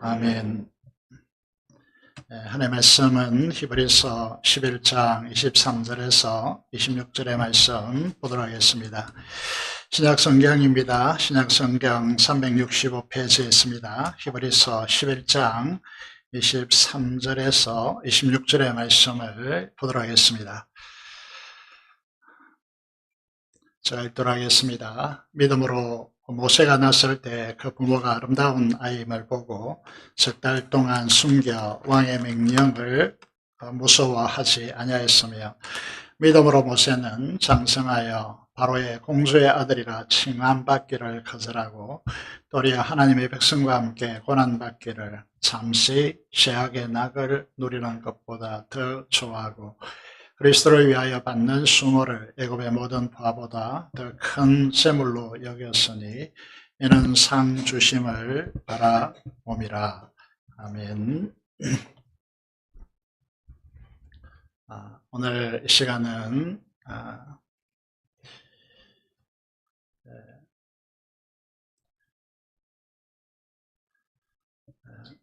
아멘. 하나님의 말씀은 히브리서 11장 23절에서 26절의 말씀 보도록 하겠습니다. 신약성경입니다. 신약성경 365페이지에 있습니다. 히브리서 11장 23절에서 26절의 말씀을 보도록 하겠습니다. 제가 읽도록 하겠습니다. 믿음으로 모세가 났을 때 그 부모가 아름다운 아임을 보고 석 달 동안 숨겨 왕의 명령을 무서워하지 아니하였으며, 믿음으로 모세는 장성하여 바로의 공주의 아들이라 칭함받기를 거절하고 도리어 하나님의 백성과 함께 고난받기를 잠시 죄악의 낙을 누리는 것보다 더 좋아하고 그리스도를 위하여 받는 수모를 애굽의 모든 부하보다 더 큰 재물로 여겼으니 이는 상 주심을 바라봄이라. 아멘. 오늘 이 시간은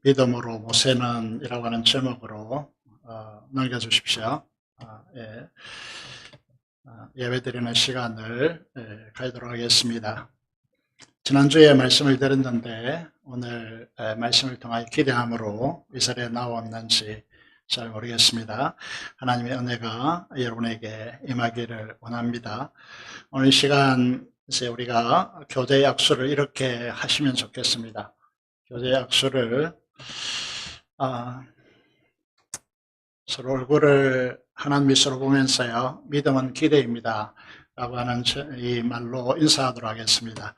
믿음으로 모세는 이라고 하는 제목으로 넘겨주십시오. 예배드리는 시간을 가지도록 하겠습니다. 지난주에 말씀을 드렸는데 오늘 말씀을 통하여 기대함으로 이 자리에 나왔는지 잘 모르겠습니다. 하나님의 은혜가 여러분에게 임하기를 원합니다. 오늘 이 시간 이제 우리가 교제 약수를 이렇게 하시면 좋겠습니다. 교제 약수를 서로 얼굴을 환한 미소로 보면서요, 믿음은 기대입니다 라고 하는 이 말로 인사하도록 하겠습니다.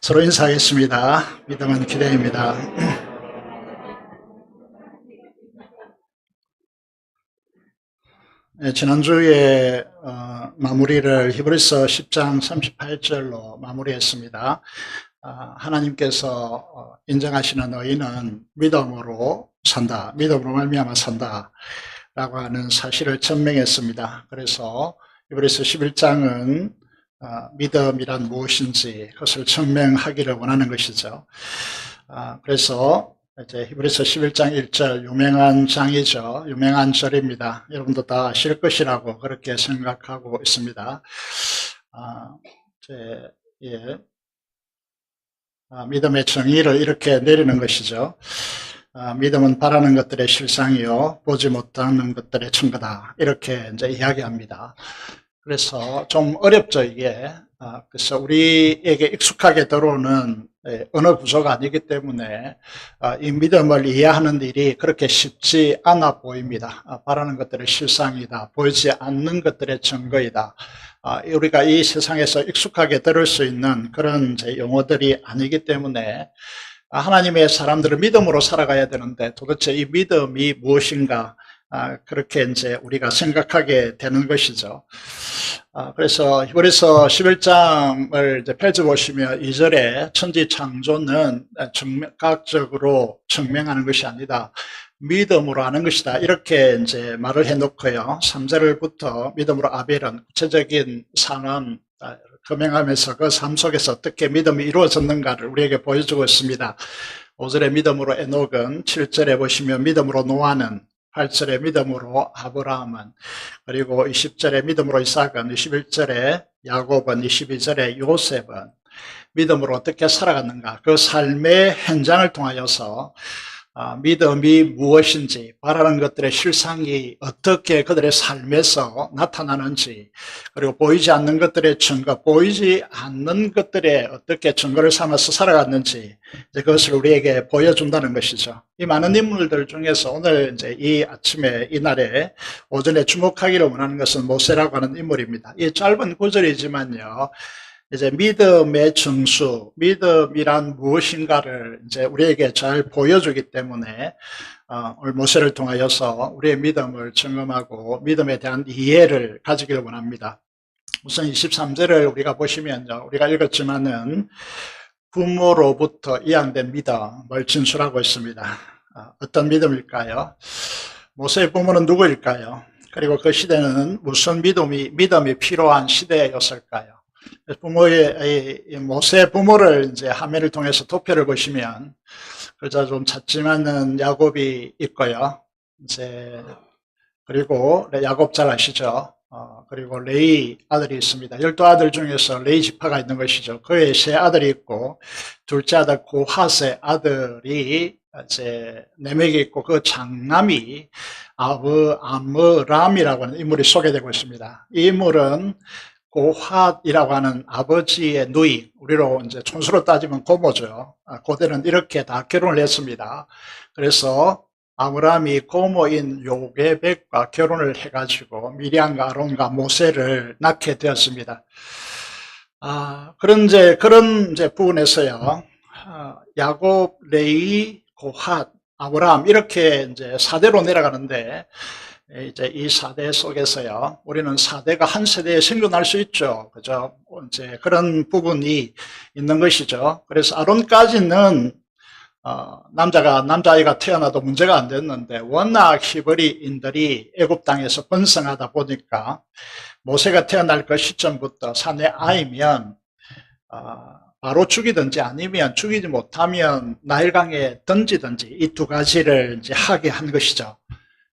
서로 인사하겠습니다. 믿음은 기대입니다. 지난주에 마무리를 히브리서 10장 38절로 마무리했습니다. 하나님께서 인정하시는 의인은 믿음으로 산다, 믿음으로 말미암아 산다 라고 하는 사실을 천명했습니다. 그래서 히브리서 11장은 믿음이란 무엇인지 그것을 천명하기를 원하는 것이죠. 그래서 이제 히브리서 11장 1절 유명한 장이죠. 유명한 절입니다. 여러분도 다 아실 것이라고 그렇게 생각하고 있습니다. 믿음의 정의를 이렇게 내리는 것이죠. 믿음은 바라는 것들의 실상이요 보지 못하는 것들의 증거다, 이렇게 이제 이야기합니다. 그래서 좀 어렵죠 이게. 그래서 우리에게 익숙하게 들어오는 언어 구조가 아니기 때문에 이 믿음을 이해하는 일이 그렇게 쉽지 않아 보입니다. 바라는 것들의 실상이다, 보이지 않는 것들의 증거이다, 우리가 이 세상에서 익숙하게 들을 수 있는 그런 용어들이 아니기 때문에 하나님의 사람들은 믿음으로 살아가야 되는데 도대체 이 믿음이 무엇인가, 그렇게 이제 우리가 생각하게 되는 것이죠. 그래서 히브리서 11장을 이제 펼쳐보시면 2절에 천지 창조는 즉각적으로 증명하는 것이 아니다, 믿음으로 하는 것이다, 이렇게 이제 말을 해놓고요. 3절부터 믿음으로 아벨은 구체적인 상황 금행하면서 그 삶 속에서 어떻게 믿음이 이루어졌는가를 우리에게 보여주고 있습니다. 5절에 믿음으로 에녹은, 7절에 보시면 믿음으로 노아는, 8절에 믿음으로 아브라함은, 그리고 20절에 믿음으로 이삭은, 21절에 야곱은, 22절에 요셉은 믿음으로 어떻게 살아갔는가, 그 삶의 현장을 통하여서 믿음이 무엇인지, 바라는 것들의 실상이 어떻게 그들의 삶에서 나타나는지, 그리고 보이지 않는 것들의 증거, 보이지 않는 것들에 어떻게 증거를 삼아서 살아갔는지, 이제 그것을 우리에게 보여준다는 것이죠. 이 많은 인물들 중에서 오늘 이제 이 아침에, 이날에 오전에 주목하기를 원하는 것은 모세라고 하는 인물입니다. 이 짧은 구절이지만요, 이제 믿음의 증수, 믿음이란 무엇인가를 이제 우리에게 잘 보여주기 때문에 오늘 모세를 통하여서 우리의 믿음을 점검하고 믿음에 대한 이해를 가지기를 원합니다. 우선 23절을 우리가 보시면요, 우리가 읽었지만은 부모로부터 이양된 믿음을 진술하고 있습니다. 어떤 믿음일까요? 모세의 부모는 누구일까요? 그리고 그 시대는 무슨 믿음이 필요한 시대였을까요? 모세의 부모를 이제 화면을 통해서 도표를 보시면 글자 좀 찾지만은 야곱이 있고요. 이제 그리고 야곱 잘 아시죠? 그리고 레이 아들이 있습니다. 12아들 중에서 레이 지파가 있는 것이죠. 그의 세 아들이 있고 둘째 아들 고핫의 아들이 이제 4명이 있고 그 장남이 아므람이라고 하는 인물이 소개되고 있습니다. 이 인물은 고핫이라고 하는 아버지의 누이, 우리로 이제 촌수로 따지면 고모죠. 고대는 이렇게 다 결혼을 했습니다. 그래서 아므람이 고모인 요게벳과 결혼을 해가지고 미리암과 아론과 모세를 낳게 되었습니다. 그런 이제 부분에서요, 야곱, 레이, 고핫, 아브람 이렇게 이제 4대로 내려가는데, 이제 이 4대 속에서요, 우리는 4대가 한 세대에 생존할 수 있죠. 그죠? 이제 그런 부분이 있는 것이죠. 그래서 아론까지는 남자아이가 태어나도 문제가 안 됐는데, 워낙 히브리인들이 애굽 땅에서 번성하다 보니까 모세가 태어날 그 시점부터 사내 아이면 바로 죽이든지 아니면 죽이지 못하면 나일강에 던지든지 이 2가지를 이제 하게 한 것이죠.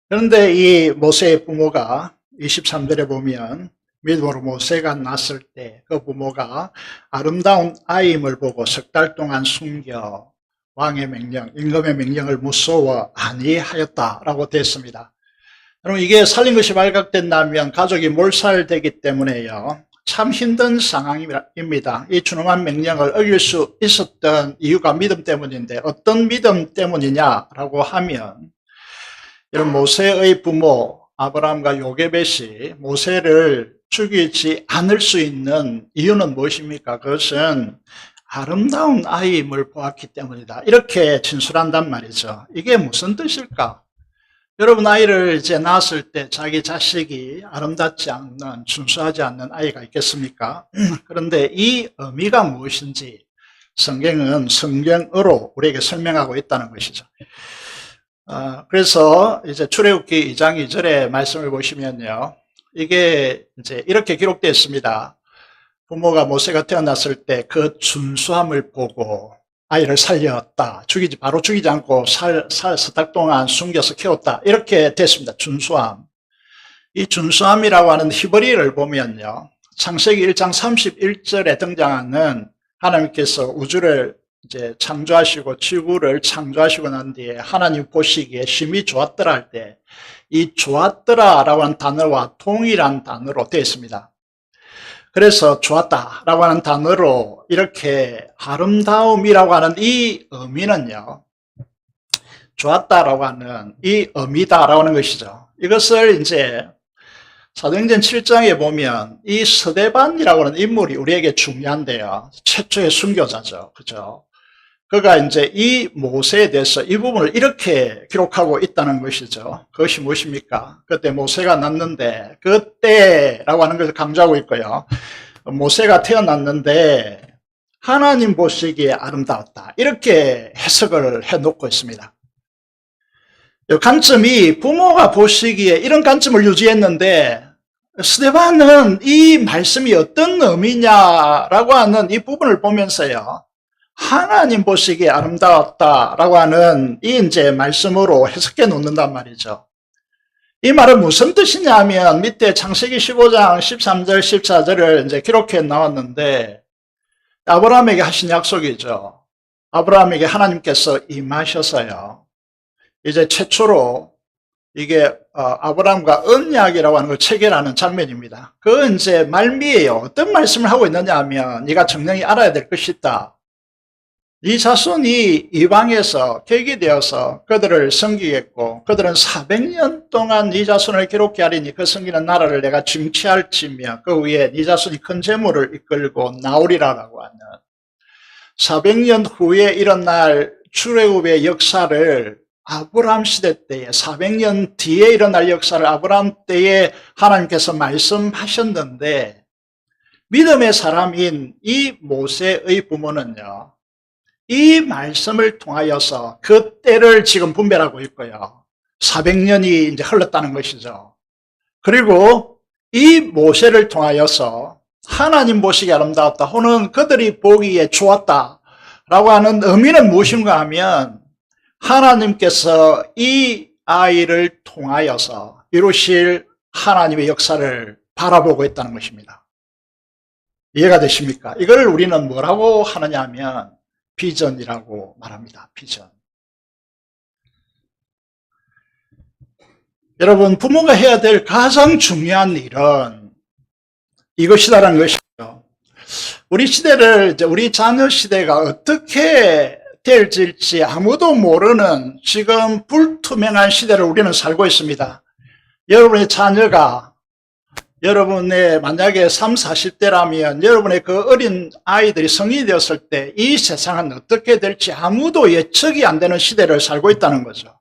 그런데 이 모세의 부모가 23절에 보면 믿음으로 모세가 낳았을 때 그 부모가 아름다운 아이임을 보고 3달 동안 숨겨 왕의 명령, 임금의 명령을 무서워 아니하였다라고 됐습니다. 여러분, 이게 살린 것이 발각된다면 가족이 몰살되기 때문에요, 참 힘든 상황입니다. 이 준엄한 명령을 어길 수 있었던 이유가 믿음 때문인데, 어떤 믿음 때문이냐라고 하면, 이런 모세의 부모 아브라함과 요게벳이 모세를 죽이지 않을 수 있는 이유는 무엇입니까? 그것은 아름다운 아이임을 보았기 때문이다. 이렇게 진술한단 말이죠. 이게 무슨 뜻일까? 여러분, 아이를 이제 낳았을 때 자기 자식이 아름답지 않는, 준수하지 않는 아이가 있겠습니까? 그런데 이 의미가 무엇인지 성경은 성경어로 우리에게 설명하고 있다는 것이죠. 그래서 이제 출애굽기 2장 2절의 말씀을 보시면요, 이게 이제 이렇게 기록되어 있습니다. 부모가 모세가 태어났을 때 그 준수함을 보고 아이를 살렸다. 바로 죽이지 않고 4달 동안 숨겨서 키웠다. 이렇게 됐습니다. 준수함. 이 준수함이라고 하는 히브리어를 보면요, 창세기 1장 31절에 등장하는 하나님께서 우주를 이제 창조하시고 지구를 창조하시고 난 뒤에 하나님 보시기에 심히 좋았더라 할 때 이 좋았더라라고 하는 단어와 동일한 단어로 되어 있습니다. 그래서 좋았다라고 하는 단어로 이렇게 아름다움이라고 하는 이 의미는요, 좋았다라고 하는 이 의미다라고 하는 것이죠. 이것을 이제 사도행전 7장에 보면 이 스데반이라고 하는 인물이 우리에게 중요한데요, 최초의 순교자죠. 그죠? 그가 이제 이 모세에 대해서 이 부분을 이렇게 기록하고 있다는 것이죠. 그것이 무엇입니까? 그때 모세가 낳는데, 그때라고 하는 것을 강조하고 있고요. 모세가 태어났는데 하나님 보시기에 아름다웠다. 이렇게 해석을 해놓고 있습니다. 이 관점이 부모가 보시기에 이런 관점을 유지했는데, 스데반은 이 말씀이 어떤 의미냐라고 하는 이 부분을 보면서요, 하나님 보시기에 아름다웠다라고 하는 이 이제 말씀으로 해석해 놓는단 말이죠. 이 말은 무슨 뜻이냐 하면 밑에 창세기 15장 13절 14절을 이제 기록해 나왔는데, 아브라함에게 하신 약속이죠. 아브라함에게 하나님께서 임하셔서요, 이제 최초로 이게 아브라함과 언약이라고 하는 걸 체결하는 장면입니다. 그 이제 말미에요, 어떤 말씀을 하고 있느냐 하면, 네가 정령이 알아야 될 것이 있다. 이 자손이 이방에서 계기되어서 그들을 섬기겠고, 그들은 400년 동안 이 자손을 기록케 하리니 그 섬기는 나라를 내가 증치할지며 그 위에 이 자손이 큰 재물을 이끌고 나오리라라고 하는, 400년 후에 일어날 출애굽의 역사를 아브라함 시대 때에, 400년 뒤에 일어날 역사를 아브라함 때에 하나님께서 말씀하셨는데, 믿음의 사람인 이 모세의 부모는요, 이 말씀을 통하여서 그 때를 지금 분별하고 있고요, 400년이 이제 흘렀다는 것이죠. 그리고 이 모세를 통하여서 하나님 보시기에 아름다웠다, 혹은 그들이 보기에 좋았다 라고 하는 의미는 무엇인가 하면, 하나님께서 이 아이를 통하여서 이루실 하나님의 역사를 바라보고 있다는 것입니다. 이해가 되십니까? 이걸 우리는 뭐라고 하느냐 하면 비전이라고 말합니다. 비전. 여러분, 부모가 해야 될 가장 중요한 일은 이것이다라는 것이죠. 우리 시대를, 우리 자녀 시대가 어떻게 될지 아무도 모르는 지금 불투명한 시대를 우리는 살고 있습니다. 여러분의 자녀가 여러분의 만약에 30, 40대라면 여러분의 그 어린 아이들이 성인이 되었을 때 이 세상은 어떻게 될지 아무도 예측이 안 되는 시대를 살고 있다는 거죠.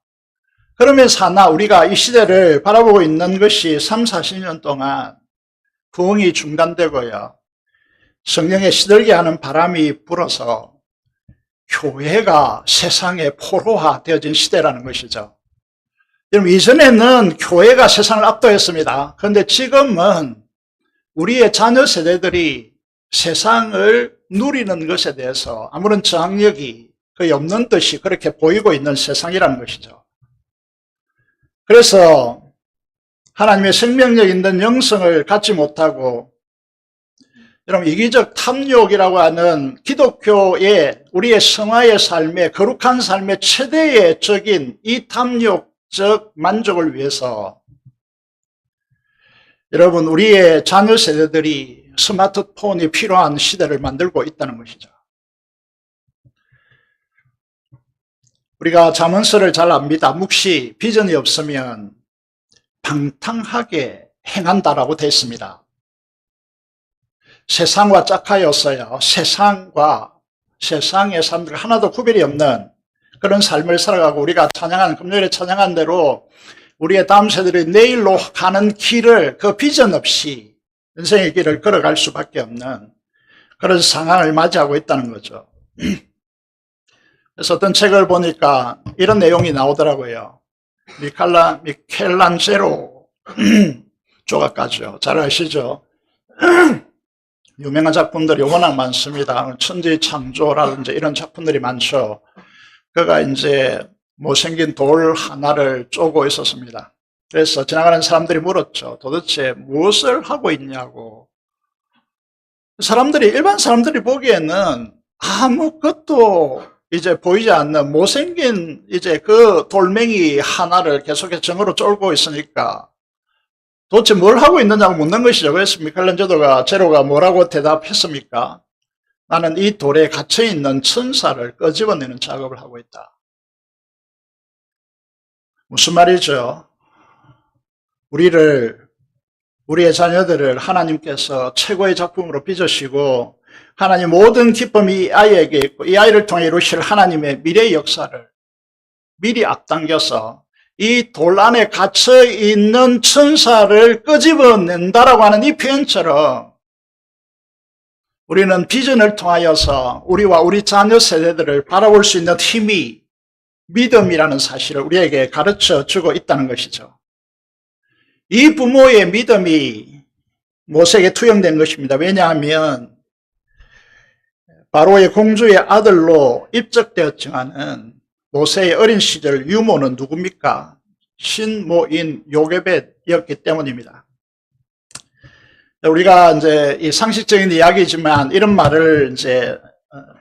그러면서 하나 우리가 이 시대를 바라보고 있는 것이 3, 40년 동안 부흥이 중단되고요. 성령에 시들게 하는 바람이 불어서 교회가 세상에 포로화되어진 시대라는 것이죠. 여러분, 이전에는 교회가 세상을 압도했습니다. 그런데 지금은 우리의 자녀 세대들이 세상을 누리는 것에 대해서 아무런 저항력이 거의 없는 듯이 그렇게 보이고 있는 세상이라는 것이죠. 그래서 하나님의 생명력 있는 영성을 갖지 못하고 여러분 이기적 탐욕이라고 하는 기독교의 우리의 성화의 삶의 거룩한 삶의 최대의 적인 이 탐욕적 만족을 위해서 여러분 우리의 자녀 세대들이 스마트폰이 필요한 시대를 만들고 있다는 것이죠. 우리가 잠언서를 잘 압니다. 묵시, 비전이 없으면 방탕하게 행한다라고 되어 있습니다. 세상과 짝하였어요. 세상과 세상의 사람들 하나도 구별이 없는 그런 삶을 살아가고 우리가 찬양한 금요일에 찬양한 대로 우리의 다음 세대들이 내일로 가는 길을 그 비전 없이 인생의 길을 걸어갈 수밖에 없는 그런 상황을 맞이하고 있다는 거죠. 그래서 어떤 책을 보니까 이런 내용이 나오더라고요. 미켈란젤로 조각가죠. 잘 아시죠? 유명한 작품들이 워낙 많습니다. 천지창조라든지 이런 작품들이 많죠. 그가 이제 못생긴 돌 하나를 쪼고 있었습니다. 그래서 지나가는 사람들이 물었죠. 도대체 무엇을 하고 있냐고. 일반 사람들이 보기에는 아무것도 이제 보이지 않는 못생긴 이제 그 돌멩이 하나를 계속해서 정으로 쫄고 있으니까 도대체 뭘 하고 있느냐고 묻는 것이죠. 그래서 미켈란젤로가 제로가 뭐라고 대답했습니까? 나는 이 돌에 갇혀있는 천사를 끄집어내는 작업을 하고 있다. 무슨 말이죠? 우리의 자녀들을 하나님께서 최고의 작품으로 빚으시고 하나님 모든 기쁨이 이 아이에게 있고 이 아이를 통해 이루실 하나님의 미래의 역사를 미리 앞당겨서 이 돌 안에 갇혀있는 천사를 끄집어낸다라고 하는 이 표현처럼 우리는 비전을 통하여서 우리와 우리 자녀 세대들을 바라볼 수 있는 힘이 믿음이라는 사실을 우리에게 가르쳐 주고 있다는 것이죠. 이 부모의 믿음이 모세에게 투영된 것입니다. 왜냐하면 바로의 공주의 아들로 입적되었지만은 모세의 어린 시절 유모는 누굽니까? 신모인 요게벳이었기 때문입니다. 우리가 이제 이 상식적인 이야기지만 이런 말을 이제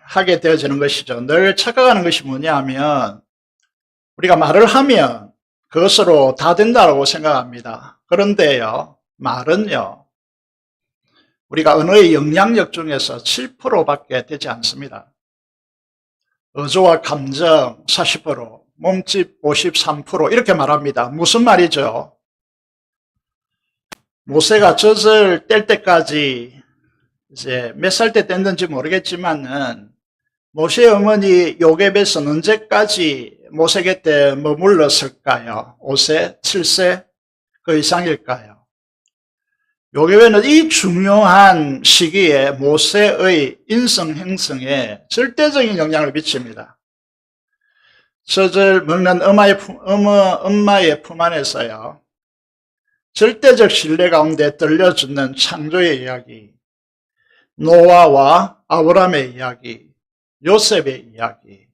하게 되어지는 것이죠. 늘 착각하는 것이 뭐냐 하면 우리가 말을 하면 그것으로 다 된다고 생각합니다. 그런데요, 말은요, 우리가 언어의 영향력 중에서 7%밖에 되지 않습니다. 의조와 감정 40%, 몸짓 53% 이렇게 말합니다. 무슨 말이죠? 모세가 젖을 뗄 때까지 이제 몇 살 때 뗐는지 모르겠지만은 모세의 어머니 요게벳은 언제까지 모세 곁에 머물렀을까요? 5세, 7세 그 이상일까요? 요게벳은 이 중요한 시기에 모세의 인성 형성에 절대적인 영향을 미칩니다. 젖을 먹는 엄마의 품 안에서요, 절대적 신뢰 가운데 들려주는 창조의 이야기, 노아와 아브라함의 이야기, 요셉의 이야기,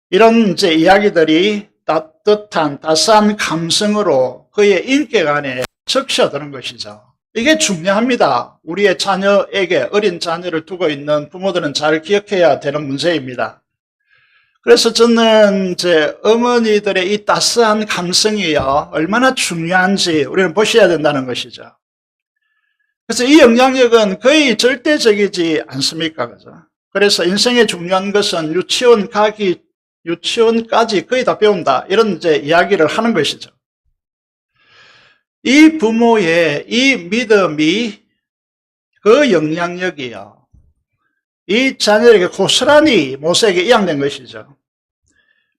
이런 이제 이야기들이 따뜻한 따스한 감성으로 그의 인격 안에 적셔드는 것이죠. 이게 중요합니다. 우리의 자녀에게, 어린 자녀를 두고 있는 부모들은 잘 기억해야 되는 문제입니다. 그래서 저는 이제 어머니들의 이 따스한 감성이요, 얼마나 중요한지 우리는 보셔야 된다는 것이죠. 그래서 이 영향력은 거의 절대적이지 않습니까? 그죠? 그래서 인생의 중요한 것은 유치원까지 거의 다 배운다. 이런 이제 이야기를 하는 것이죠. 이 부모의 이 믿음이 그 영향력이요, 이 자녀에게 고스란히 모세에게 이양된 것이죠.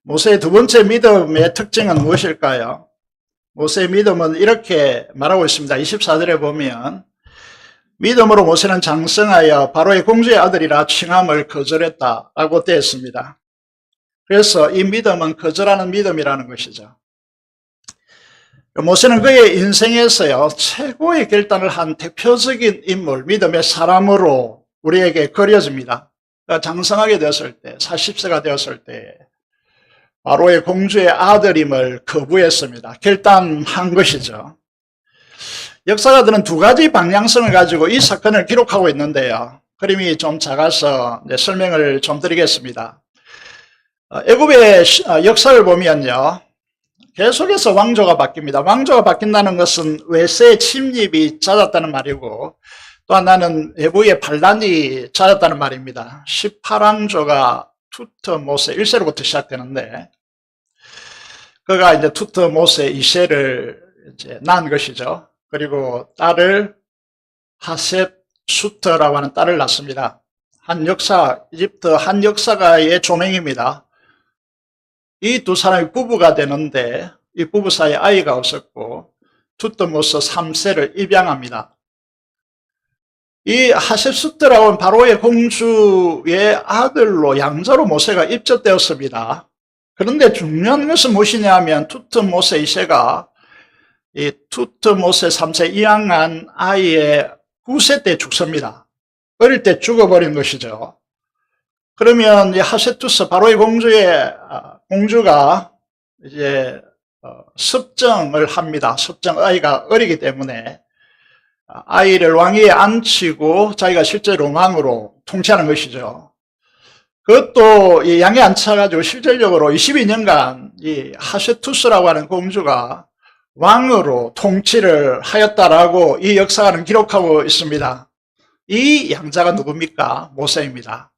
모세의 두 번째 믿음의 특징은 무엇일까요? 모세의 믿음은 이렇게 말하고 있습니다. 24절에 보면 믿음으로 모세는 장성하여 바로의 공주의 아들이라 칭함을 거절했다라고 되어 있습니다. 그래서 이 믿음은 거절하는 믿음이라는 것이죠. 모세는 그의 인생에서요, 최고의 결단을 한 대표적인 인물, 믿음의 사람으로 우리에게 그려집니다. 장성하게 되었을 때, 40세가 되었을 때 바로의 공주의 아들임을 거부했습니다. 결단한 것이죠. 역사가들은 두 가지 방향성을 가지고 이 사건을 기록하고 있는데요, 그림이 좀 작아서 설명을 좀 드리겠습니다. 애굽의 역사를 보면요, 계속해서 왕조가 바뀝니다. 왕조가 바뀐다는 것은 외세 침입이 잦았다는 말이고, 또 하나는 외부의 반란이 잦았다는 말입니다. 18왕조가 투트모세 1세로부터 시작되는데, 그가 이제 투트모세 2세를 이제 낳은 것이죠. 그리고 딸을 하셉수트라고 하는 딸을 낳습니다. 이집트 한 역사가의 조명입니다. 이 두 사람이 부부가 되는데 이 부부 사이에 아이가 없었고 투트모스 3세를 입양합니다. 이 하셉수트라고 하는 바로의 공주의 아들로 양자로 모세가 입적되었습니다. 그런데 중요한 것은 무엇이냐면 투트모세 2세가 이 투트모세 3세 입양한 아이의 9세 때 죽습니다. 어릴 때 죽어버린 것이죠. 그러면 이 하세투스 바로의 공주가 이제 섭정을 합니다. 아이가 어리기 때문에 아이를 왕위에 앉히고 자기가 실제로 왕으로 통치하는 것이죠. 그것도 양에 앉혀가지고 실질적으로 22년간 이 하세투스라고 하는 공주가 왕으로 통치를 하였다라고 이 역사가는 기록하고 있습니다. 이 양자가 누굽니까? 모세입니다.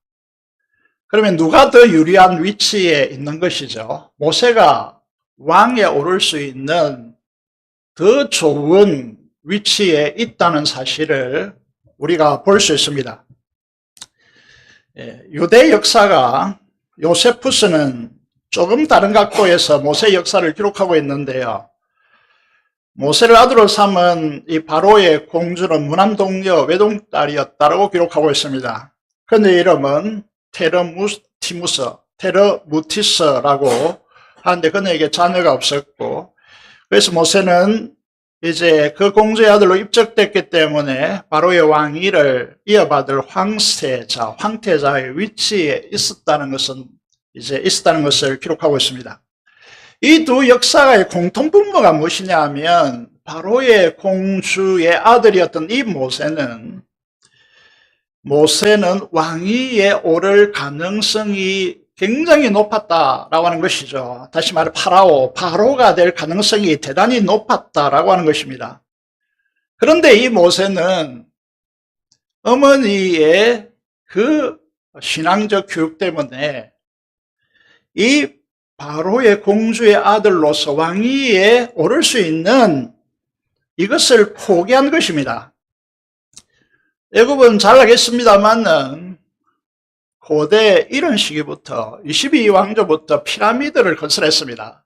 그러면 누가 더 유리한 위치에 있는 것이죠? 모세가 왕에 오를 수 있는 더 좋은 위치에 있다는 사실을 우리가 볼 수 있습니다. 유대 역사가 요세푸스는 조금 다른 각도에서 모세 역사를 기록하고 있는데요, 모세를 아들로 삼은 이 바로의 공주는 무남동녀 외동딸이었다고 기록하고 있습니다. 그런데 이름은 테르무티스라고 하는데 그녀에게 자녀가 없었고, 그래서 모세는 이제 그 공주의 아들로 입적됐기 때문에 바로의 왕위를 이어받을 황태자의 위치에 있었다는 것을 기록하고 있습니다. 이 두 역사가의 공통분모가 무엇이냐 하면 바로의 공주의 아들이었던 이 모세는 왕위에 오를 가능성이 굉장히 높았다라고 하는 것이죠. 다시 말해 바로가 될 가능성이 대단히 높았다라고 하는 것입니다. 그런데 이 모세는 어머니의 그 신앙적 교육 때문에 이 바로의 공주의 아들로서 왕위에 오를 수 있는 이것을 포기한 것입니다. 애굽은 잘 알겠습니다만은 고대 이런 시기부터 22왕조부터 피라미드를 건설했습니다.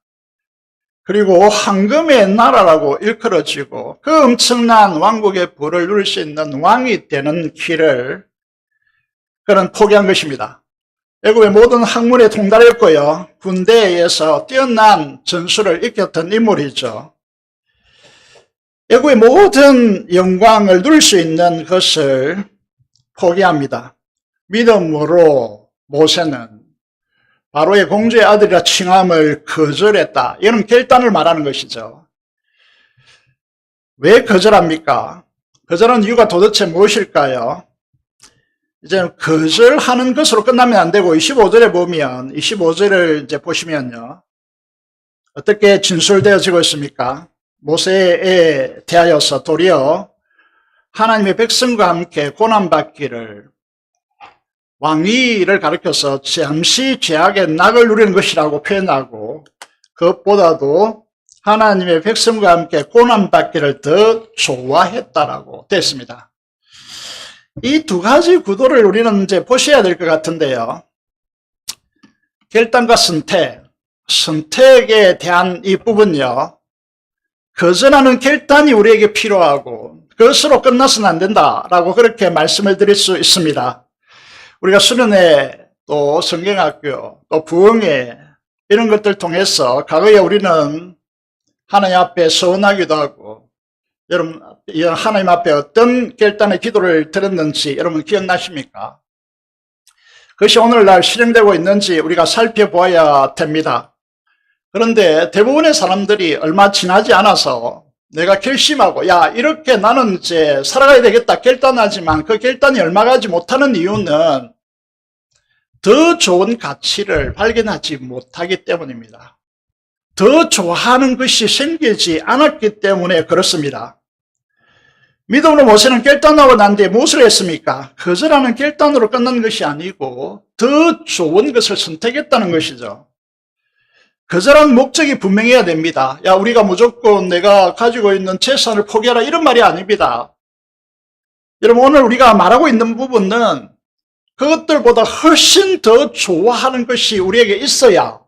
그리고 황금의 나라라고 일컬어지고 그 엄청난 왕국의 부를 누릴 수 있는 왕이 되는 길을 그는 포기한 것입니다. 애굽의 모든 학문에 통달했고요, 군대에서 뛰어난 전술을 익혔던 인물이죠. 애굽의 모든 영광을 누릴 수 있는 것을 포기합니다. 믿음으로 모세는 바로의 공주의 아들이라 칭함을 거절했다. 이는 결단을 말하는 것이죠. 왜 거절합니까? 거절한 이유가 도대체 무엇일까요? 이제 거절하는 것으로 끝나면 안 되고 25절에 보면 25절을 이제 보시면요. 어떻게 진술되어지고 있습니까? 모세에 대하여서 도리어 하나님의 백성과 함께 고난받기를 왕위를 가리켜서 잠시 죄악의 낙을 누리는 것이라고 표현하고 그것보다도 하나님의 백성과 함께 고난받기를 더 좋아했다라고 됐습니다. 이 두 가지 구도를 우리는 이제 보셔야 될 것 같은데요. 결단과 선택에 대한 이 부분요. 거절하는 결단이 우리에게 필요하고 그것으로 끝나서는 안 된다라고 그렇게 말씀을 드릴 수 있습니다. 우리가 수련회 또 성경학교 또 부흥회 이런 것들 통해서 과거에 우리는 하나님 앞에 서원하기도 하고 여러분 하나님 앞에 어떤 결단의 기도를 드렸는지 여러분 기억나십니까? 그것이 오늘날 실행되고 있는지 우리가 살펴보아야 됩니다. 그런데 대부분의 사람들이 얼마 지나지 않아서 내가 결심하고 야 이렇게 나는 이제 살아가야 되겠다 결단하지만 그 결단이 얼마 가지 못하는 이유는 더 좋은 가치를 발견하지 못하기 때문입니다. 더 좋아하는 것이 생기지 않았기 때문에 그렇습니다. 믿음으로 모세는 결단하고 난 뒤에 무엇을 했습니까? 거절하는 결단으로 끝난 것이 아니고 더 좋은 것을 선택했다는 것이죠. 거절한 목적이 분명해야 됩니다. 야 우리가 무조건 내가 가지고 있는 재산을 포기하라 이런 말이 아닙니다. 여러분 오늘 우리가 말하고 있는 부분은 그것들보다 훨씬 더 좋아하는 것이 우리에게 있어야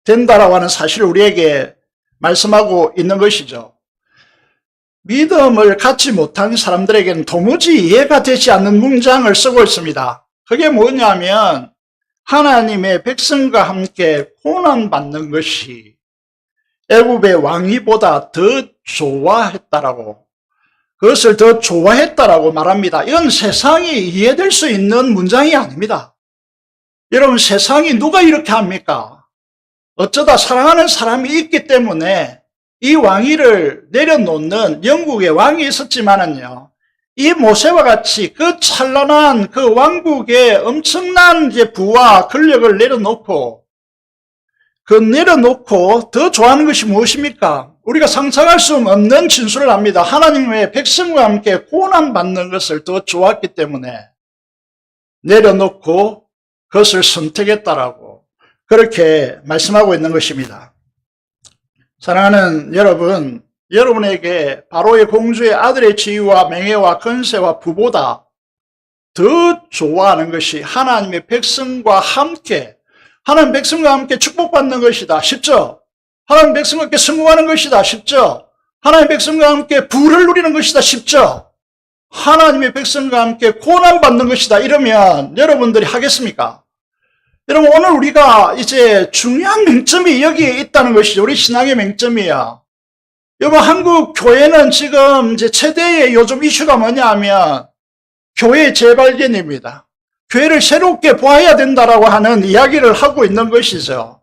된다라고 하는 사실을 우리에게 말씀하고 있는 것이죠. 믿음을 갖지 못한 사람들에게는 도무지 이해가 되지 않는 문장을 쓰고 있습니다. 그게 뭐냐면 하나님의 백성과 함께 고난받는 것이 애굽의 왕위보다 더 좋아했다라고 그것을 더 좋아했다라고 말합니다. 이건 세상이 이해될 수 있는 문장이 아닙니다. 여러분 세상이 누가 이렇게 합니까? 어쩌다 사랑하는 사람이 있기 때문에 이 왕위를 내려놓는 영국의 왕이 있었지만은요. 이 모세와 같이 그 찬란한 그 왕국의 엄청난 이제 부와 권력을 내려놓고 더 좋아하는 것이 무엇입니까? 우리가 상상할 수 없는 진술을 합니다. 하나님의 백성과 함께 고난받는 것을 더 좋았기 때문에 내려놓고 그것을 선택했다라고 그렇게 말씀하고 있는 것입니다. 사랑하는 여러분, 여러분에게 바로의 공주의 아들의 지위와 명예와 권세와 부보다 더 좋아하는 것이 하나님의 백성과 함께 축복받는 것이다. 쉽죠? 하나님 백성과 함께 성공하는 것이다. 쉽죠? 하나님 백성과 함께 부를 누리는 것이다. 쉽죠? 하나님의 백성과 함께 고난받는 것이다. 이러면 여러분들이 하겠습니까? 여러분 오늘 우리가 이제 중요한 맹점이 여기에 있다는 것이죠. 우리 신앙의 맹점이야. 여러분 한국 교회는 지금 이제 최대의 요즘 이슈가 뭐냐 하면 교회의 재발견입니다. 교회를 새롭게 보아야 된다라고 하는 이야기를 하고 있는 것이죠.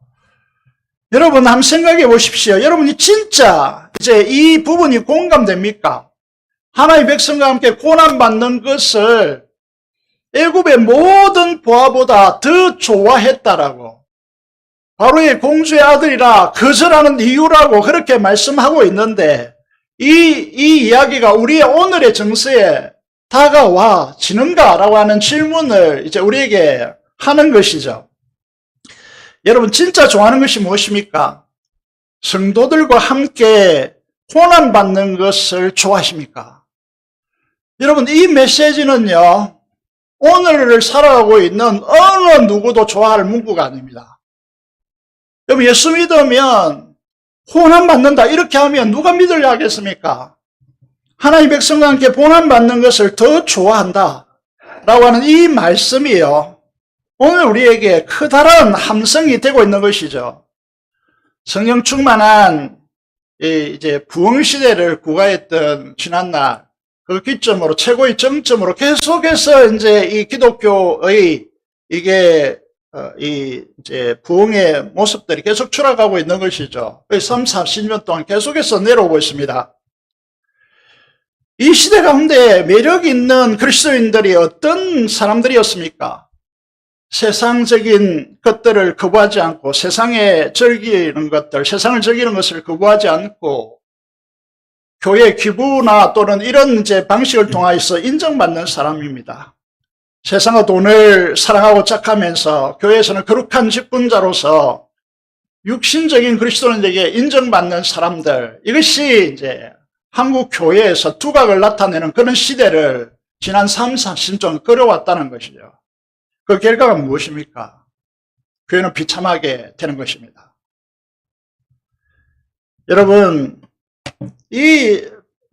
여러분 한번 생각해 보십시오. 여러분이 진짜 이제 이 부분이 공감됩니까? 하나님의 백성과 함께 고난받는 것을 애굽의 모든 보아보다 더 좋아했다라고 바로의 공주의 아들이라 거절하는 이유라고 그렇게 말씀하고 있는데 이 이야기가 우리의 오늘의 정서에 다가와지는가라고 하는 질문을 이제 우리에게 하는 것이죠. 여러분 진짜 좋아하는 것이 무엇입니까? 성도들과 함께 고난받는 것을 좋아하십니까? 여러분 이 메시지는요. 오늘을 살아가고 있는 어느 누구도 좋아할 문구가 아닙니다. 여러분 예수 믿으면 고난받는다 이렇게 하면 누가 믿으려 하겠습니까? 하나님 백성과 함께 고난받는 것을 더 좋아한다 라고 하는 이 말씀이요. 오늘 우리에게 커다란 함성이 되고 있는 것이죠. 성령 충만한 이제 부흥시대를 구가했던 지난날 그 기점으로 최고의 정점으로 계속해서 이제 이 기독교의 이게 이 이제 부흥의 모습들이 계속 추락하고 있는 것이죠. 3, 40년 동안 계속해서 내려오고 있습니다. 이 시대 가운데 매력 있는 그리스도인들이 어떤 사람들이었습니까? 세상적인 것들을 거부하지 않고 세상을 즐기는 것을 거부하지 않고 교회 기부나 또는 이런 이제 방식을 통해서 인정받는 사람입니다. 세상의 돈을 사랑하고 짝하면서 교회에서는 거룩한 직분자로서 육신적인 그리스도인에게 인정받는 사람들, 이것이 이제 한국 교회에서 두각을 나타내는 그런 시대를 지난 3, 40년 끌어왔다는 것이죠. 그 결과가 무엇입니까? 교회는 비참하게 되는 것입니다. 여러분, 이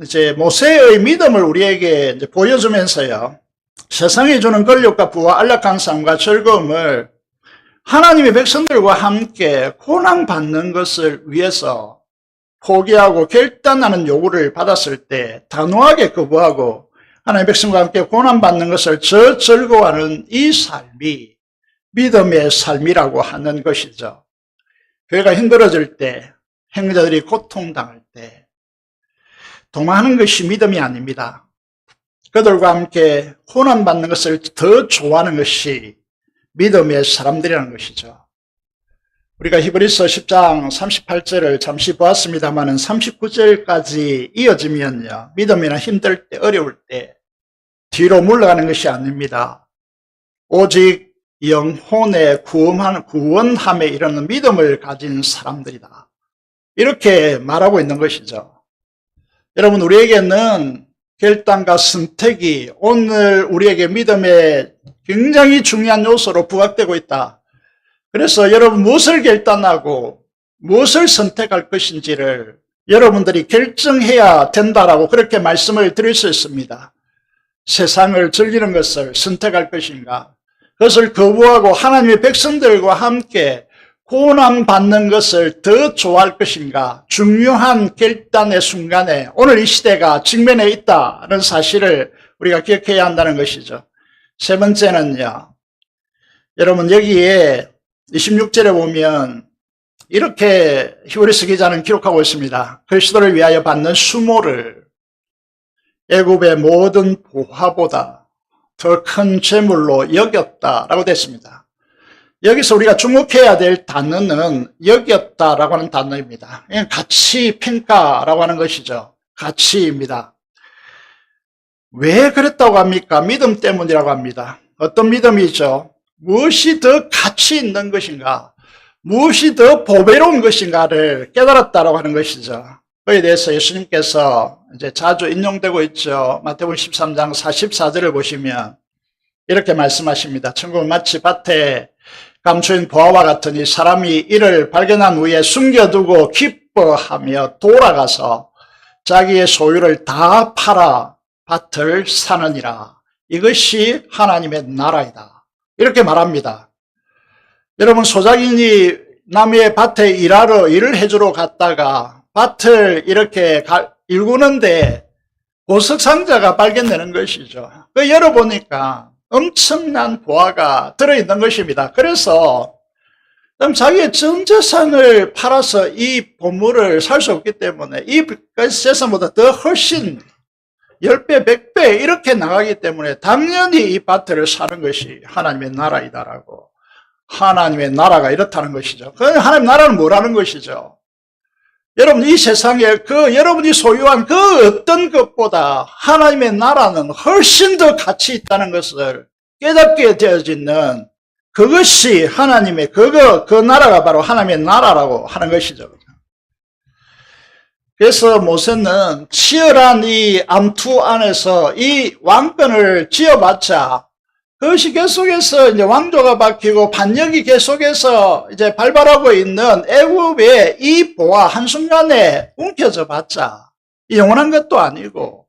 이제 모세의 믿음을 우리에게 이제 보여주면서요, 세상이 주는 권력과 부와 안락한 삶과 즐거움을 하나님의 백성들과 함께 고난받는 것을 위해서 포기하고 결단하는 요구를 받았을 때 단호하게 거부하고 하나님의 백성과 함께 고난받는 것을 즐거워하는 이 삶이 믿음의 삶이라고 하는 것이죠. 교회가 힘들어질 때, 행자들이 고통당할 때 도망하는 것이 믿음이 아닙니다. 그들과 함께 고난받는 것을 더 좋아하는 것이 믿음의 사람들이라는 것이죠. 우리가 히브리서 10장 38절을 잠시 보았습니다만 39절까지 이어지면요, 믿음이나 힘들 때, 어려울 때 뒤로 물러가는 것이 아닙니다. 오직 영혼의 구원함에 이르는 믿음을 가진 사람들이다, 이렇게 말하고 있는 것이죠. 여러분, 우리에게는 결단과 선택이 오늘 우리에게 믿음의 굉장히 중요한 요소로 부각되고 있다. 그래서 여러분, 무엇을 결단하고 무엇을 선택할 것인지를 여러분들이 결정해야 된다라고 그렇게 말씀을 드릴 수 있습니다. 세상을 즐기는 것을 선택할 것인가, 그것을 거부하고 하나님의 백성들과 함께 고난받는 것을 더 좋아할 것인가, 중요한 결단의 순간에 오늘 이 시대가 직면해 있다는 사실을 우리가 기억해야 한다는 것이죠. 세 번째는요, 여러분, 여기에 26절에 보면 이렇게 히브리서 기자는 기록하고 있습니다. 그리스도를 위하여 받는 수모를 애굽의 모든 보화보다 더 큰 재물로 여겼다라고 됐습니다. 여기서 우리가 주목해야 될 단어는 여겼다라고 하는 단어입니다. 가치 평가라고 하는 것이죠. 가치입니다. 왜 그랬다고 합니까? 믿음 때문이라고 합니다. 어떤 믿음이죠? 무엇이 더 가치 있는 것인가, 무엇이 더 보배로운 것인가를 깨달았다라고 하는 것이죠. 그에 대해서 예수님께서 이제 자주 인용되고 있죠. 마태복음 13장 44절을 보시면 이렇게 말씀하십니다. 천국은 마치 밭에 감추인 보화와 같으니 사람이 이를 발견한 후에 숨겨두고 기뻐하며 돌아가서 자기의 소유를 다 팔아 밭을 사느니라. 이것이 하나님의 나라이다, 이렇게 말합니다. 여러분, 소작인이 남의 밭에 일을 해주러 갔다가 밭을 이렇게 일구는데 보석 상자가 발견되는 것이죠. 그 열어보니까 엄청난 보화가 들어있는 것입니다. 그래서 자기의 전 재산을 팔아서 이 보물을 살 수 없기 때문에 이 재산보다 더 훨씬 10배, 100배 이렇게 나가기 때문에 당연히 이 밭을 사는 것이 하나님의 나라이다라고, 하나님의 나라가 이렇다는 것이죠. 그 하나님의 나라는 뭐라는 것이죠? 여러분, 이 세상에 여러분이 소유한 그 어떤 것보다 하나님의 나라는 훨씬 더 가치 있다는 것을 깨닫게 되어지는 그것이 하나님의 그 나라가 바로 하나님의 나라라고 하는 것이죠. 그래서 모세는 치열한 이 암투 안에서 이 왕권을 쥐어봤자 그것이 계속해서 이제 왕조가 바뀌고 반역이 계속해서 이제 발발하고 있는 애굽의 이 보화 한순간에 움켜져 봤자 영원한 것도 아니고,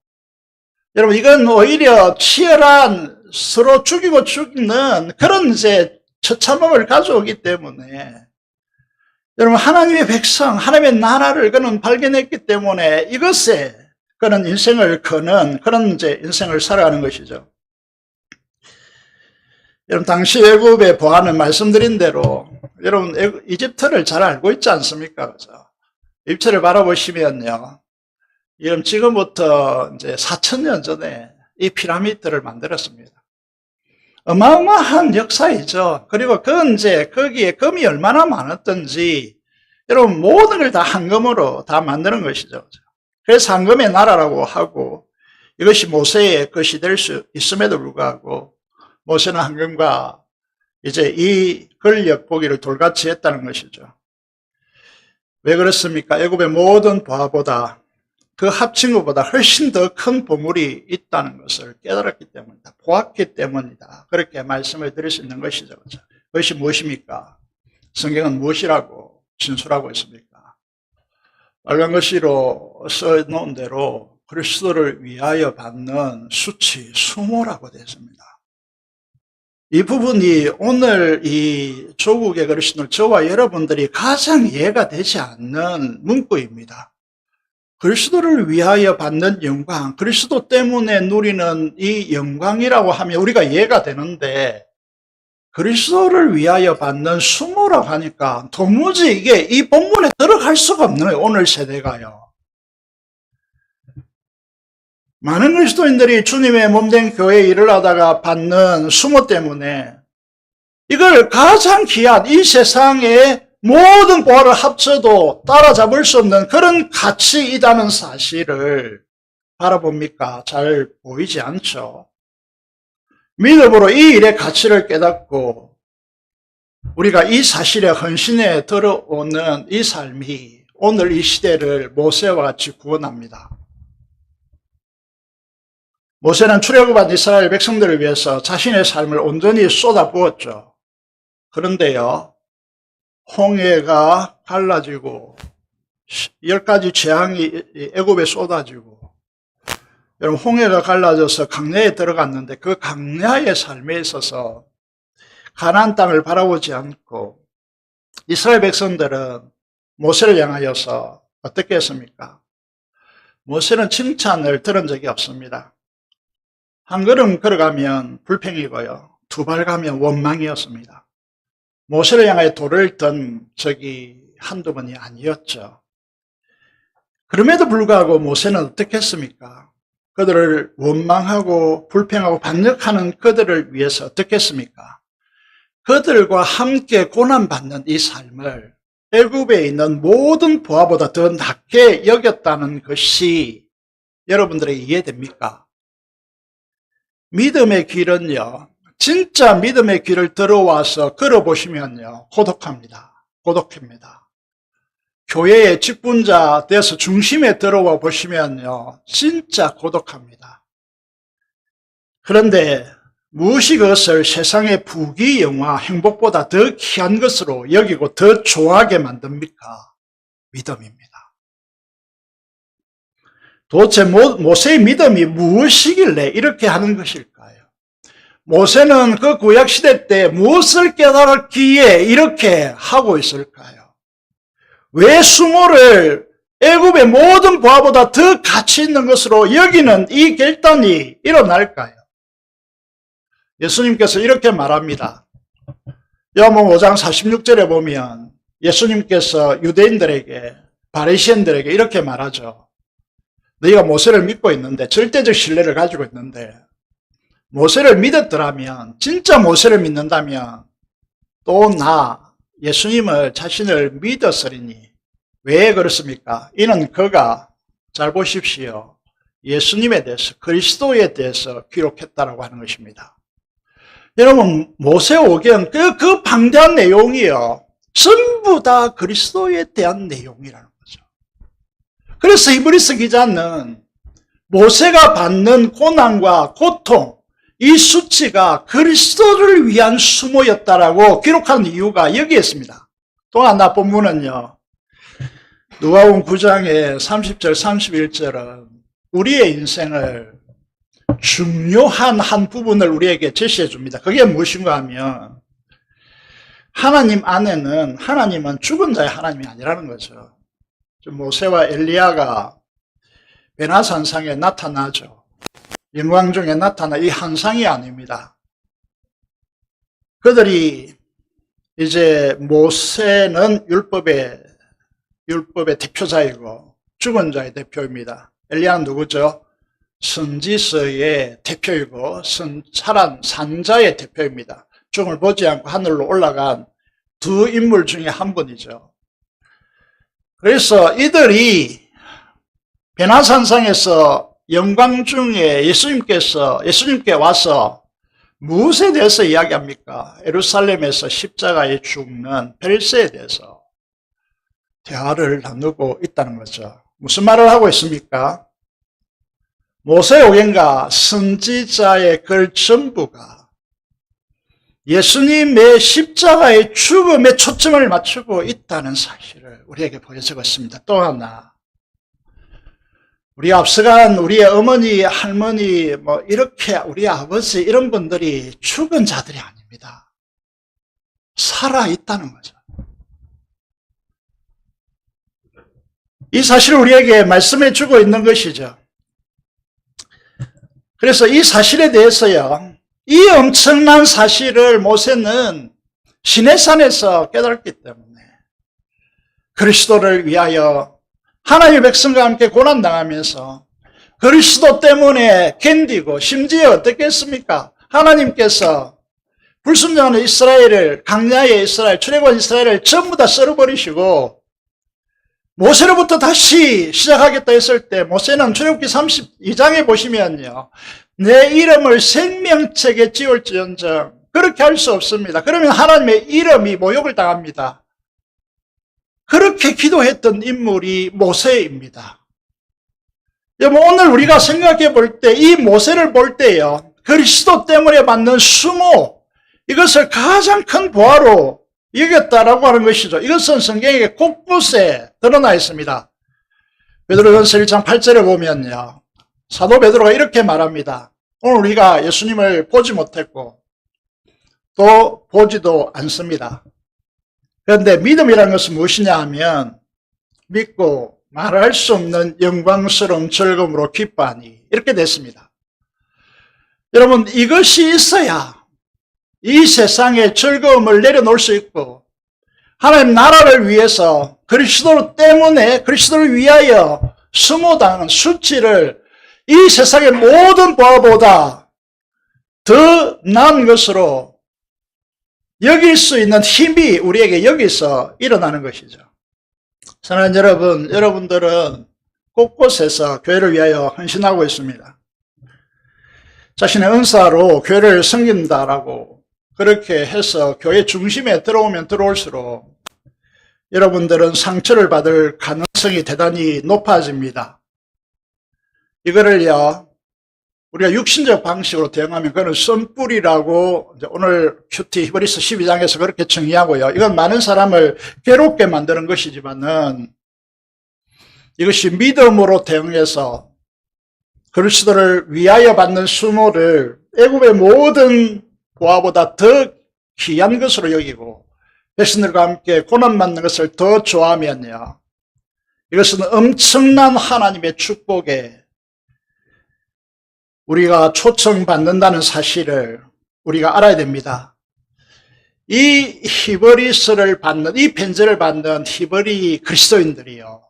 여러분, 이건 오히려 치열한 서로 죽이고 죽이는 그런 이제 처참함을 가져오기 때문에, 여러분, 하나님의 백성, 하나님의 나라를 그는 발견했기 때문에 이것에 그는 인생을 거는 그런 이제 인생을 살아가는 것이죠. 여러분 당시 애굽의 보안은 말씀드린 대로 여러분 이집트를 잘 알고 있지 않습니까? 그죠? 이집트를 바라보시면요. 여러분 지금부터 이제 4,000년 전에 이 피라미드를 만들었습니다. 어마어마한 역사이죠. 그리고 그건 이제 거기에 금이 얼마나 많았던지 여러분 모든 걸 다 황금으로 다 만드는 것이죠. 그래서 황금의 나라라고 하고 이것이 모세의 것이 될 수 있음에도 불구하고 모세는 황금과 이제 이 권력 보기를 돌같이 했다는 것이죠. 왜 그렇습니까? 애굽의 모든 보화보다 그 합친 것보다 훨씬 더 큰 보물이 있다는 것을 깨달았기 때문이다. 보았기 때문이다. 그렇게 말씀을 드릴 수 있는 것이죠. 그것이 무엇입니까? 성경은 무엇이라고 진술하고 있습니까? 빨간 글씨로 써놓은 대로 그리스도를 위하여 받는 수치, 수모라고 되어 있습니다. 이 부분이 오늘 이 조국의 그리스도를 저와 여러분들이 가장 이해가 되지 않는 문구입니다. 그리스도를 위하여 받는 영광, 그리스도 때문에 누리는 이 영광이라고 하면 우리가 이해가 되는데 그리스도를 위하여 받는 수모라고 하니까 도무지 이게 이 본문에 들어갈 수가 없는 거예요. 오늘 세대가요. 많은 그리스도인들이 주님의 몸된 교회에 일을 하다가 받는 수모 때문에 이걸 가장 귀한 이 세상의 모든 보화를 합쳐도 따라잡을 수 없는 그런 가치이다는 사실을 바라봅니까? 잘 보이지 않죠. 믿음으로 이 일의 가치를 깨닫고 우리가 이 사실에 헌신해 들어오는 이 삶이 오늘 이 시대를 모세와 같이 구원합니다. 모세는 출애굽한 이스라엘 백성들을 위해서 자신의 삶을 온전히 쏟아부었죠. 그런데요, 홍해가 갈라지고 10가지 재앙이 애굽에 쏟아지고 여러분 홍해가 갈라져서 강야에 들어갔는데 그 강야의 삶에 있어서 가나안 땅을 바라보지 않고 이스라엘 백성들은 모세를 향하여서 어떻게 했습니까? 모세는 칭찬을 들은 적이 없습니다. 한 걸음 걸어가면 불평이고요. 두 발 가면 원망이었습니다. 모세를 향하여 돌을 든 적이 한두 번이 아니었죠. 그럼에도 불구하고 모세는 어떻게 했습니까? 그들을 원망하고 불평하고 반역하는 그들을 위해서 어떻게 했습니까? 그들과 함께 고난받는 이 삶을 애굽에 있는 모든 보화보다 더 낮게 여겼다는 것이 여러분들에게 이해됩니까? 믿음의 길은요, 진짜 믿음의 길을 들어와서 걸어보시면요, 고독합니다. 고독합니다. 교회의 직분자 돼서 중심에 들어와 보시면요, 진짜 고독합니다. 그런데 무엇이 그것을 세상의 부귀영화, 행복보다 더 귀한 것으로 여기고 더 좋아하게 만듭니까? 믿음입니다. 도대체 모세의 믿음이 무엇이길래 이렇게 하는 것일까요? 모세는 그 구약시대 때 무엇을 깨달았기에 이렇게 하고 있을까요? 왜 수모를 애굽의 모든 보화보다 더 가치 있는 것으로 여기는 이 결단이 일어날까요? 예수님께서 이렇게 말합니다. 요한복음 5장 46절에 보면 예수님께서 유대인들에게 바리새인들에게 이렇게 말하죠. 너희가 모세를 믿고 있는데 절대적 신뢰를 가지고 있는데 모세를 믿었더라면 진짜 모세를 믿는다면 또 나 예수님을 자신을 믿었으리니 왜 그렇습니까? 이는 그가 잘 보십시오. 예수님에 대해서 그리스도에 대해서 기록했다라고 하는 것입니다. 여러분 모세오경 그 방대한 내용이요 전부 다 그리스도에 대한 내용이라는 거죠. 그래서 히브리서 기자는 모세가 받는 고난과 고통 이 수치가 그리스도를 위한 수모였다라고 기록한 이유가 여기에 있습니다. 또 하나 본문은요. 누가복음 9장의 30절 31절은 우리의 인생을 중요한 한 부분을 우리에게 제시해 줍니다. 그게 무엇인가 하면 하나님 안에는 하나님은 죽은 자의 하나님이 아니라는 거죠. 모세와 엘리야가 베나산상에 나타나죠. 영광 중에 나타나 이 환상이 아닙니다. 그들이 이제 모세는 율법의 대표자이고 죽은 자의 대표입니다. 엘리야는 누구죠? 선지서의 대표이고 살아난 산자의 대표입니다. 죽음을 보지 않고 하늘로 올라간 두 인물 중에 한 분이죠. 그래서 이들이 베나산상에서 영광 중에 예수님께 와서 무엇에 대해서 이야기합니까? 예루살렘에서 십자가에 죽는 벨세에 대해서 대화를 나누고 있다는 거죠. 무슨 말을 하고 있습니까? 모세오경과 선지자의 글 전부가 예수님의 십자가의 죽음에 초점을 맞추고 있다는 사실을 우리에게 보여주고 있습니다. 또 하나, 우리 앞서간 우리의 어머니, 할머니, 이렇게 우리 아버지 이런 분들이 죽은 자들이 아닙니다. 살아있다는 거죠. 이 사실을 우리에게 말씀해 주고 있는 것이죠. 그래서 이 사실에 대해서요, 이 엄청난 사실을 모세는 시내산에서 깨달았기 때문에 그리스도를 위하여 하나님의 백성과 함께 고난당하면서 그리스도 때문에 견디고, 심지어 어떻게 했습니까? 하나님께서 불순종하는 이스라엘을, 강야의 이스라엘, 출애굽한 이스라엘을 전부 다 썰어버리시고 모세로부터 다시 시작하겠다 했을 때 모세는 출애굽기 32장에 보시면요, 내 이름을 생명책에 지울지언정 그렇게 할 수 없습니다. 그러면 하나님의 이름이 모욕을 당합니다. 그렇게 기도했던 인물이 모세입니다. 여러분, 오늘 우리가 생각해 볼 때, 이 모세를 볼 때요, 그리스도 때문에 받는 수모, 이것을 가장 큰 보화로 여겼다라고 하는 것이죠. 이것은 성경에 곳곳에 드러나 있습니다. 베드로전서 1장 8절에 보면요, 사도 베드로가 이렇게 말합니다. 오늘 우리가 예수님을 보지 못했고 또 보지도 않습니다. 그런데 믿음이라는 것은 무엇이냐 하면 믿고 말할 수 없는 영광스러운 즐거움으로 기뻐하니, 이렇게 됐습니다. 여러분, 이것이 있어야 이 세상의 즐거움을 내려놓을 수 있고 하나님 나라를 위해서 그리스도 때문에, 그리스도를 위하여 수모당하는 수치를 이 세상의 모든 보화보다 더 나은 것으로 여길 수 있는 힘이 우리에게 여기서 일어나는 것이죠. 사랑하는 여러분, 여러분들은 곳곳에서 교회를 위하여 헌신하고 있습니다. 자신의 은사로 교회를 섬긴다라고 그렇게 해서 교회 중심에 들어오면 들어올수록 여러분들은 상처를 받을 가능성이 대단히 높아집니다. 이거를요, 우리가 육신적 방식으로 대응하면 그거는 썸뿌리라고 오늘 큐티 히브리서 12장에서 그렇게 정의하고요. 이건 많은 사람을 괴롭게 만드는 것이지만은 이것이 믿음으로 대응해서 그리스도를 위하여 받는 수모를 애굽의 모든 보화보다 더 귀한 것으로 여기고 백성들과 함께 고난받는 것을 더 좋아하면요, 이것은 엄청난 하나님의 축복에 우리가 초청받는다는 사실을 우리가 알아야 됩니다. 이 히브리서를 받는, 이 편지를 받는 히브리 그리스도인들이요,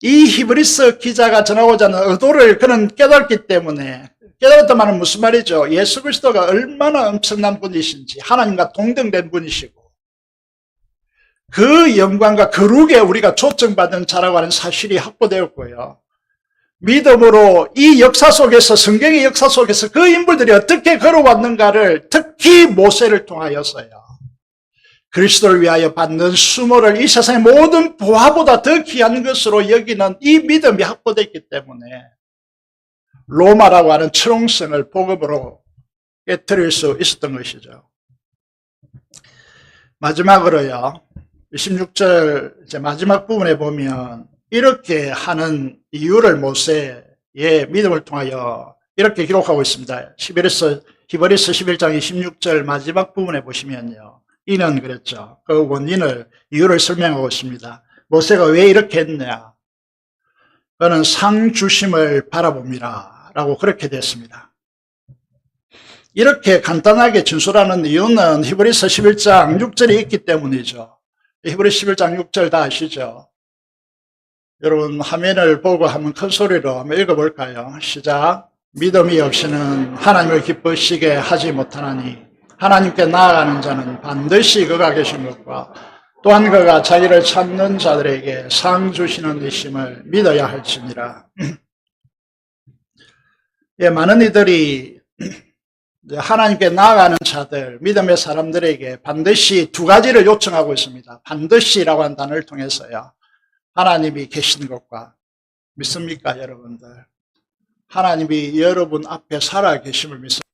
이 히브리서 기자가 전하고자 하는 의도를 그는 깨닫기 때문에, 깨달았단 말은 무슨 말이죠? 예수 그리스도가 얼마나 엄청난 분이신지, 하나님과 동등된 분이시고 그 영광과 거룩에 우리가 초청받은 자라고 하는 사실이 확보되었고요, 믿음으로 이 역사 속에서, 성경의 역사 속에서 그 인물들이 어떻게 걸어왔는가를, 특히 모세를 통하여서요, 그리스도를 위하여 받는 수모를 이 세상의 모든 보화보다 더 귀한 것으로 여기는 이 믿음이 확보됐기 때문에 로마라고 하는 철옹성을 복음으로 깨뜨릴 수 있었던 것이죠. 마지막으로요, 26절 이제 마지막 부분에 보면 이렇게 하는 이유를 모세의 믿음을 통하여 이렇게 기록하고 있습니다. 히브리서 11장 26절 마지막 부분에 보시면요, 이는 그랬죠. 그 원인을, 이유를 설명하고 있습니다. 모세가 왜 이렇게 했냐? 그는 상 주심을 바라봅니다 라고 그렇게 됐습니다. 이렇게 간단하게 진술하는 이유는 히브리서 11장 6절이 있기 때문이죠. 히브리 11장 6절 다 아시죠? 여러분 화면을 보고 한번 큰 소리로 한번 읽어볼까요? 시작. 믿음이 없이는 하나님을 기쁘시게 하지 못하나니 하나님께 나아가는 자는 반드시 그가 계신 것과 또한 그가 자기를 찾는 자들에게 상 주시는 이심을 믿어야 할지니라. 예, 많은 이들이 하나님께 나아가는 자들, 믿음의 사람들에게 반드시 두 가지를 요청하고 있습니다. 반드시라고 하는 단어를 통해서요. 하나님이 계신 것과, 믿습니까, 여러분들? 하나님이 여러분 앞에 살아 계심을 믿습니다.